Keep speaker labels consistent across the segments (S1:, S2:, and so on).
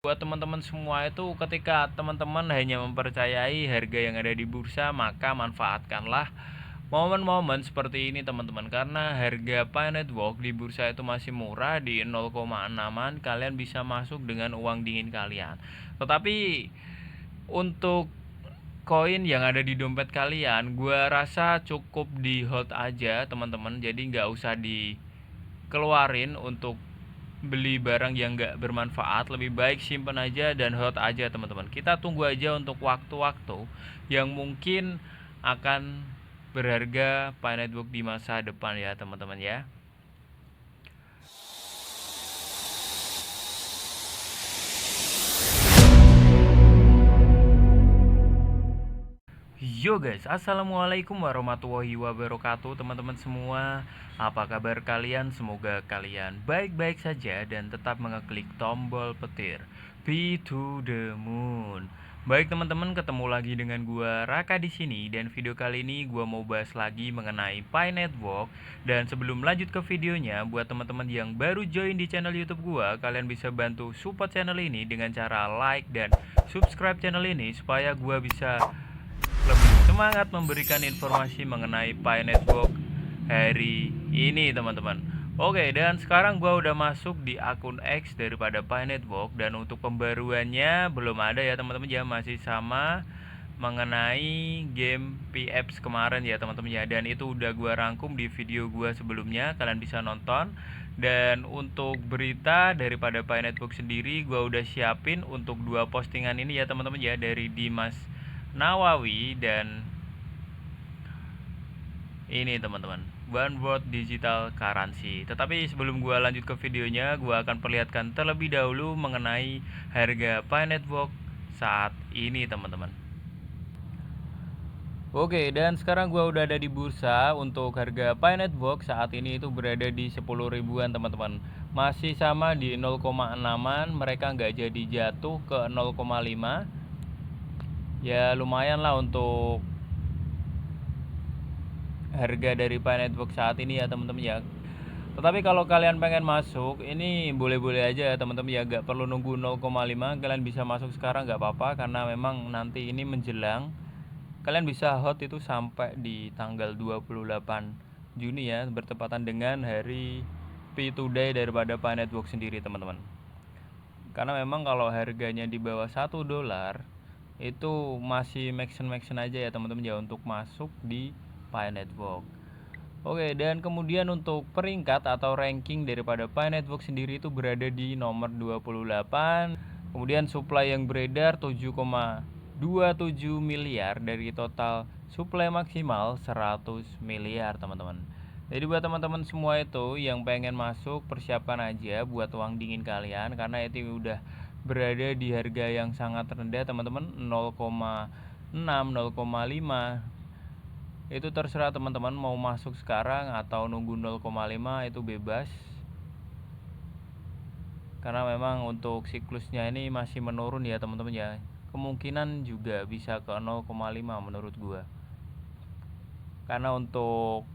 S1: Buat teman-teman semua itu ketika teman-teman hanya mempercayai harga yang ada di bursa, maka manfaatkanlah momen-momen seperti ini teman-teman, karena harga Pi Network di bursa itu masih murah di 0,6an, kalian bisa masuk dengan uang dingin kalian. Tetapi untuk koin yang ada di dompet kalian, gua rasa cukup di hold aja teman-teman, jadi nggak usah dikeluarin untuk beli barang yang nggak bermanfaat. Lebih baik simpan aja dan hold aja teman-teman. Kita tunggu aja untuk waktu-waktu yang mungkin akan berharga Pi Network di masa depan ya teman-teman ya. Yo guys, assalamualaikum warahmatullahi wabarakatuh teman-teman semua. Apa kabar kalian? Semoga kalian baik-baik saja dan tetap mengeklik tombol petir Be to the Moon. Baik teman-teman, ketemu lagi dengan gua Raka di sini, dan video kali ini gua mau bahas lagi mengenai Pi Network. Dan sebelum lanjut ke videonya, buat teman-teman yang baru join di channel YouTube gua, kalian bisa bantu support channel ini dengan cara like dan subscribe channel ini supaya gua bisa lebih semangat memberikan informasi mengenai Pi Network hari ini teman-teman. Oke, dan sekarang gua udah masuk di akun X daripada Pi Network, dan untuk pembaruannya belum ada ya teman-teman ya, masih sama mengenai game PX kemarin ya teman-teman ya, dan itu udah gua rangkum di video gua sebelumnya, kalian bisa nonton. Dan untuk berita daripada Pi Network sendiri gua udah siapin untuk dua postingan ini ya teman-teman ya, dari Dimas Nawawi dan ini teman-teman, One World Digital Currency. Tetapi sebelum gua lanjut ke videonya, gua akan perlihatkan terlebih dahulu mengenai harga Pi Network saat ini teman-teman. Oke, dan sekarang gua udah ada di bursa. Untuk harga Pi Network saat ini itu berada di 10 ribuan teman-teman. Masih sama di 0,6an, mereka nggak jadi jatuh ke 0,5. Ya lumayan lah untuk harga dari Pi Network saat ini ya teman-teman ya. Tetapi kalau kalian pengen masuk, ini boleh-boleh aja ya teman-teman ya, gak perlu nunggu 0,5. Kalian bisa masuk sekarang gak apa-apa, karena memang nanti ini menjelang. Kalian bisa hot itu sampai di tanggal 28 Juni ya, bertepatan dengan hari P2Day daripada Pi Network sendiri teman-teman. Karena memang kalau harganya di bawah $1 itu masih make-sense aja ya teman-teman ya untuk masuk di Pi Network. Oke, dan kemudian untuk peringkat atau ranking daripada Pi Network sendiri itu berada di nomor 28. Kemudian supply yang beredar 7,27 miliar dari total supply maksimal 100 miliar teman-teman. Jadi buat teman-teman semua itu yang pengen masuk, persiapkan aja buat uang dingin kalian, karena itu udah berada di harga yang sangat rendah teman-teman, 0,6, 0,5. Itu terserah teman-teman mau masuk sekarang atau nunggu 0,5, itu bebas. Karena memang untuk siklusnya ini masih menurun ya teman-teman ya. Kemungkinan juga bisa ke 0,5 menurut gua. Karena untuk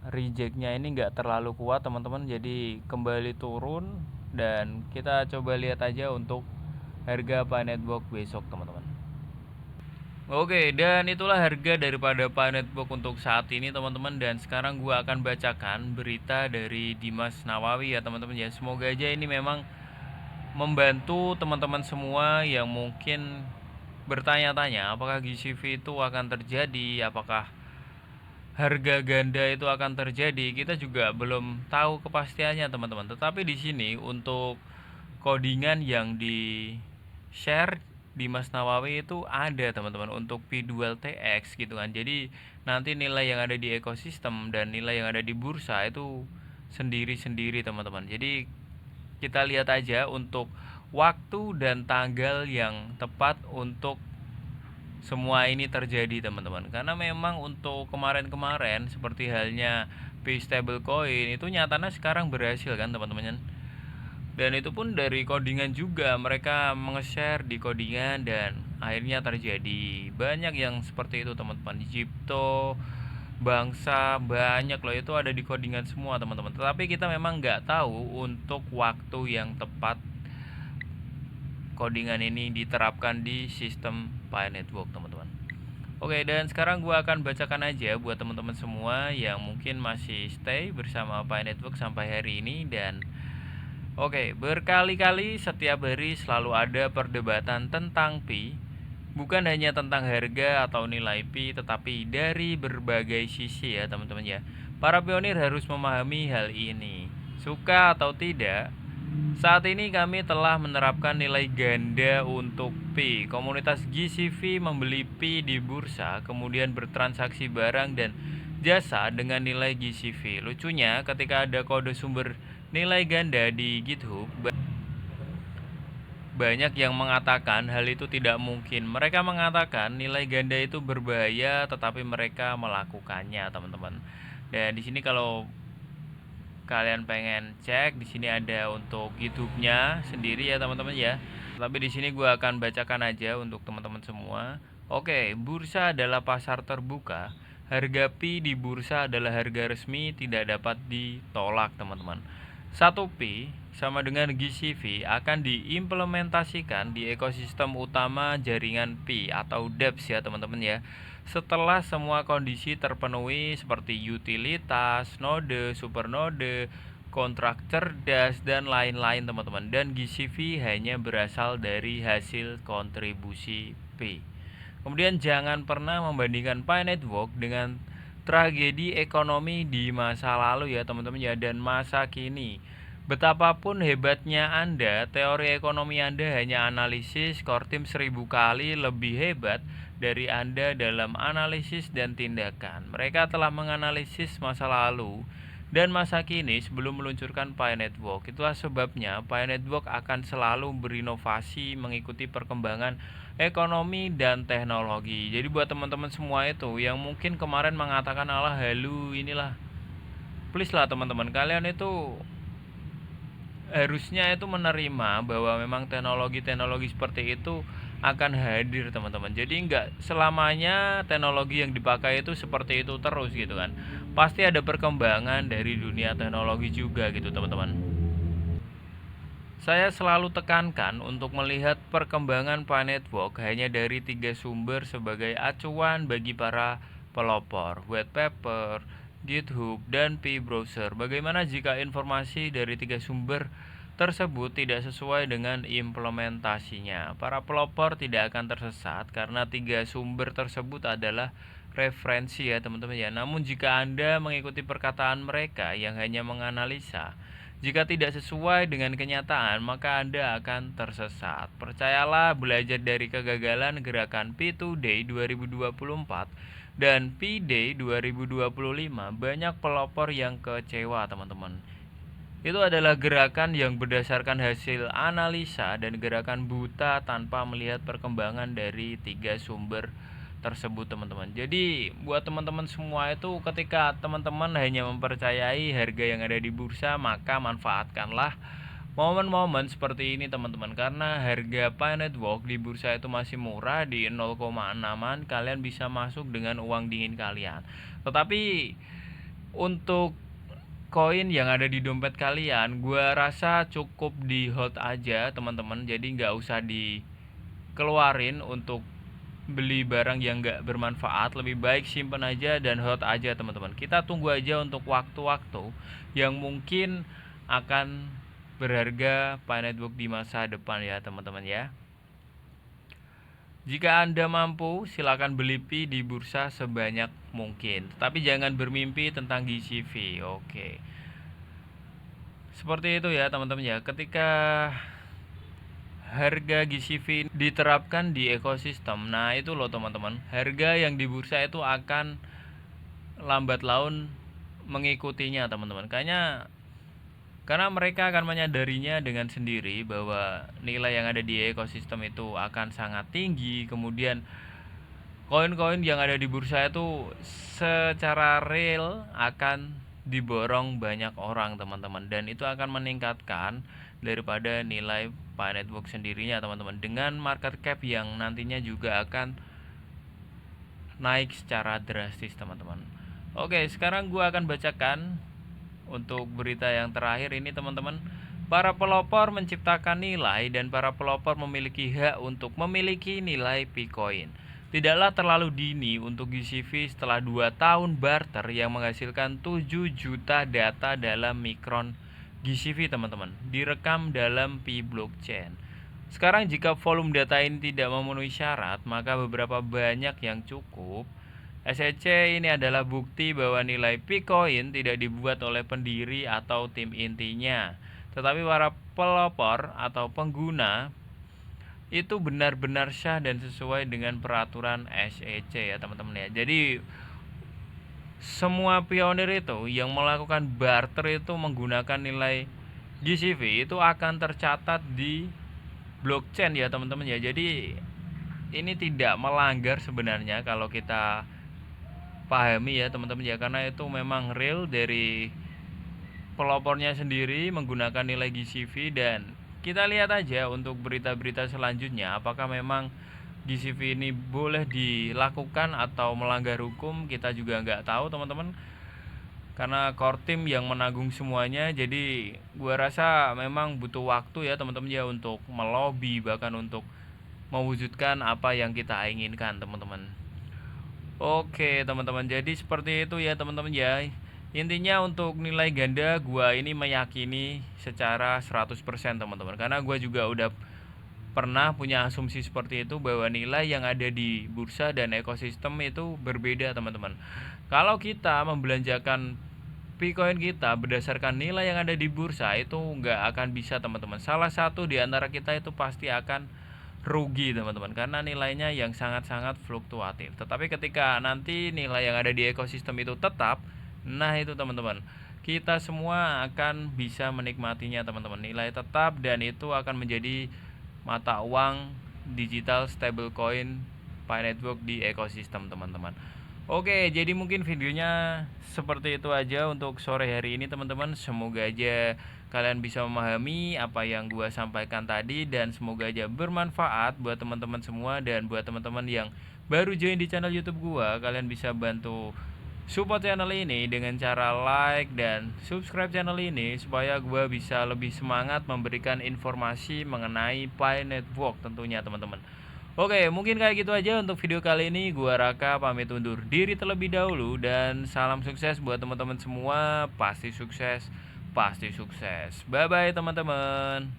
S1: rejectnya ini nggak terlalu kuat teman-teman, jadi kembali turun. Dan kita coba lihat aja untuk harga Pi Network besok teman-teman. Oke, dan itulah harga daripada Pi Network untuk saat ini teman-teman. Dan sekarang gua akan bacakan berita dari Dimas Nawawi ya teman-teman ya. Semoga aja ini memang membantu teman-teman semua yang mungkin bertanya-tanya apakah GCV itu akan terjadi, apakah harga ganda itu akan terjadi. Kita juga belum tahu kepastiannya teman-teman. Tetapi di sini untuk codingan yang di share di Mas Nawawi itu ada teman-teman untuk P2 TX gitu kan. Jadi nanti nilai yang ada di ekosistem dan nilai yang ada di bursa itu sendiri-sendiri teman-teman. Jadi kita lihat aja untuk waktu dan tanggal yang tepat untuk semua ini terjadi teman-teman. Karena memang untuk kemarin-kemarin seperti halnya P stablecoin itu nyatanya sekarang berhasil kan teman-teman. Dan itu pun dari codingan juga, mereka menge-share di codingan dan akhirnya terjadi. Banyak yang seperti itu teman-teman. Di Crypto, bangsa, banyak loh itu ada di codingan semua teman-teman. Tetapi kita memang nggak tahu untuk waktu yang tepat codingan ini diterapkan di sistem Pi Network, teman-teman. Oke, dan sekarang gue akan bacakan aja buat teman-teman semua yang mungkin masih stay bersama Pi Network sampai hari ini. Dan oke, berkali-kali setiap hari selalu ada perdebatan tentang Pi. Bukan hanya tentang harga atau nilai Pi, tetapi dari berbagai sisi ya teman-teman ya. Para pionir harus memahami hal ini. Suka atau tidak, saat ini kami telah menerapkan nilai ganda untuk Pi. Komunitas GCV membeli Pi di bursa, kemudian bertransaksi barang dan jasa dengan nilai GCV. Lucunya, ketika ada kode sumber nilai ganda di GitHub, banyak yang mengatakan hal itu tidak mungkin. Mereka mengatakan nilai ganda itu berbahaya, tetapi mereka melakukannya, teman-teman. Dan di sini kalau kalian pengen cek, di sini ada untuk YouTube-nya sendiri ya, teman-teman ya. Tapi di sini gue akan bacakan aja untuk teman-teman semua. Oke, bursa adalah pasar terbuka. Harga Pi di bursa adalah harga resmi, tidak dapat ditolak, teman-teman. 1 Pi sama dengan GCV akan diimplementasikan di ekosistem utama jaringan Pi atau dApps ya teman-teman ya. Setelah semua kondisi terpenuhi seperti utilitas, node, supernode, kontrak cerdas dan lain-lain teman-teman. Dan GCV hanya berasal dari hasil kontribusi Pi. Kemudian jangan pernah membandingkan Pi Network dengan tragedi ekonomi di masa lalu ya teman-teman ya, dan masa kini. Betapapun hebatnya Anda, teori ekonomi Anda hanya analisis. Core Team 1000 kali lebih hebat dari Anda dalam analisis dan tindakan. Mereka telah menganalisis masa lalu dan masa kini sebelum meluncurkan Pi Network. Itulah sebabnya Pi Network akan selalu berinovasi mengikuti perkembangan ekonomi dan teknologi. Jadi buat teman-teman semua itu yang mungkin kemarin mengatakan alah halu inilah, please lah teman-teman, kalian itu harusnya itu menerima bahwa memang teknologi-teknologi seperti itu akan hadir teman-teman. Jadi nggak selamanya teknologi yang dipakai itu seperti itu terus gitu kan. Pasti ada perkembangan dari dunia teknologi juga gitu teman-teman. Saya selalu tekankan untuk melihat perkembangan Pi Network hanya dari 3 sumber sebagai acuan bagi para pelopor: white paper, GitHub, dan Pi browser. Bagaimana jika informasi dari 3 sumber tersebut tidak sesuai dengan implementasinya? Para pelopor tidak akan tersesat karena 3 sumber tersebut adalah referensi ya teman-teman ya. Namun jika Anda mengikuti perkataan mereka yang hanya menganalisa, jika tidak sesuai dengan kenyataan, maka Anda akan tersesat. Percayalah, belajar dari kegagalan gerakan P2 Day 2024 dan P-Day 2025, banyak pelopor yang kecewa, teman-teman. Itu adalah gerakan yang berdasarkan hasil analisa dan gerakan buta tanpa melihat perkembangan dari 3 sumber tersebut, teman-teman. Jadi buat teman-teman semua itu, ketika teman-teman hanya mempercayai harga yang ada di bursa, maka manfaatkanlah momen-momen seperti ini teman-teman, karena harga Pi Network di bursa itu masih murah, di 0,6an kalian bisa masuk dengan uang dingin kalian. Tetapi untuk koin yang ada di dompet kalian, gua rasa cukup di hold aja teman-teman. Jadi nggak usah dikeluarin untuk beli barang yang gak bermanfaat. Lebih baik simpen aja dan hold aja teman-teman. Kita tunggu aja untuk waktu-waktu yang mungkin akan berharga Pi Network di masa depan ya teman-teman ya. Jika Anda mampu, silakan beli Pi di bursa sebanyak mungkin, tapi jangan bermimpi tentang GCV. Oke, seperti itu ya teman-teman ya. Ketika harga GCV diterapkan di ekosistem, nah itu loh teman-teman, harga yang di bursa itu akan lambat laun mengikutinya teman-teman. Karena mereka akan menyadarinya dengan sendiri bahwa nilai yang ada di ekosistem itu akan sangat tinggi. Kemudian koin-koin yang ada di bursa itu secara real akan diborong banyak orang teman-teman, dan itu akan meningkatkan daripada nilai Pi Network sendirinya teman-teman, dengan market cap yang nantinya juga akan naik secara drastis teman-teman. Oke, sekarang gua akan bacakan untuk berita yang terakhir ini teman-teman. Para pelopor menciptakan nilai dan para pelopor memiliki hak untuk memiliki nilai Picoin. Tidaklah terlalu dini untuk GCV setelah 2 tahun barter yang menghasilkan 7 juta data dalam mikron GCV teman-teman, direkam dalam P-blockchain. Sekarang jika volume data ini tidak memenuhi syarat, maka beberapa banyak yang cukup. SEC ini adalah bukti bahwa nilai Picoin tidak dibuat oleh pendiri atau tim intinya, tetapi para pelopor atau pengguna itu benar-benar syah dan sesuai dengan peraturan SEC ya teman-teman ya. Jadi semua pionir itu yang melakukan barter itu menggunakan nilai GCV itu akan tercatat di blockchain ya teman-teman ya. Jadi ini tidak melanggar sebenarnya kalau kita pahami ya teman-teman ya, karena itu memang real dari pelopornya sendiri menggunakan nilai GCV. Dan kita lihat aja untuk berita-berita selanjutnya apakah memang GCV ini boleh dilakukan atau melanggar hukum. Kita juga nggak tahu teman-teman, karena core team yang menanggung semuanya. Jadi gua rasa memang butuh waktu ya teman-teman ya untuk melobi, bahkan untuk mewujudkan apa yang kita inginkan teman-teman. Oke teman-teman, jadi seperti itu ya teman-teman ya. Intinya untuk nilai ganda gua ini meyakini secara 100% teman-teman, karena gua juga udah pernah punya asumsi seperti itu bahwa nilai yang ada di bursa dan ekosistem itu berbeda teman-teman. Kalau kita membelanjakan Picoin kita berdasarkan nilai yang ada di bursa itu nggak akan bisa teman-teman. Salah satu di antara kita itu pasti akan rugi teman-teman, karena nilainya yang sangat-sangat fluktuatif. Tetapi ketika nanti nilai yang ada di ekosistem itu tetap, nah itu teman-teman, kita semua akan bisa menikmatinya teman-teman. Nilai tetap dan itu akan menjadi mata uang digital stablecoin Pi Network di ekosistem teman-teman. Oke, jadi mungkin videonya seperti itu aja untuk sore hari ini teman-teman. Semoga aja kalian bisa memahami apa yang gua sampaikan tadi, dan semoga aja bermanfaat buat teman-teman semua. Dan buat teman-teman yang baru join di channel YouTube gua, kalian bisa bantu support channel ini dengan cara like dan subscribe channel ini supaya gua bisa lebih semangat memberikan informasi mengenai Pi Network tentunya teman-teman. Oke, mungkin kayak gitu aja untuk video kali ini. Gua Raka pamit undur diri terlebih dahulu, dan salam sukses buat teman-teman semua. Pasti sukses, pasti sukses. Bye bye teman-teman.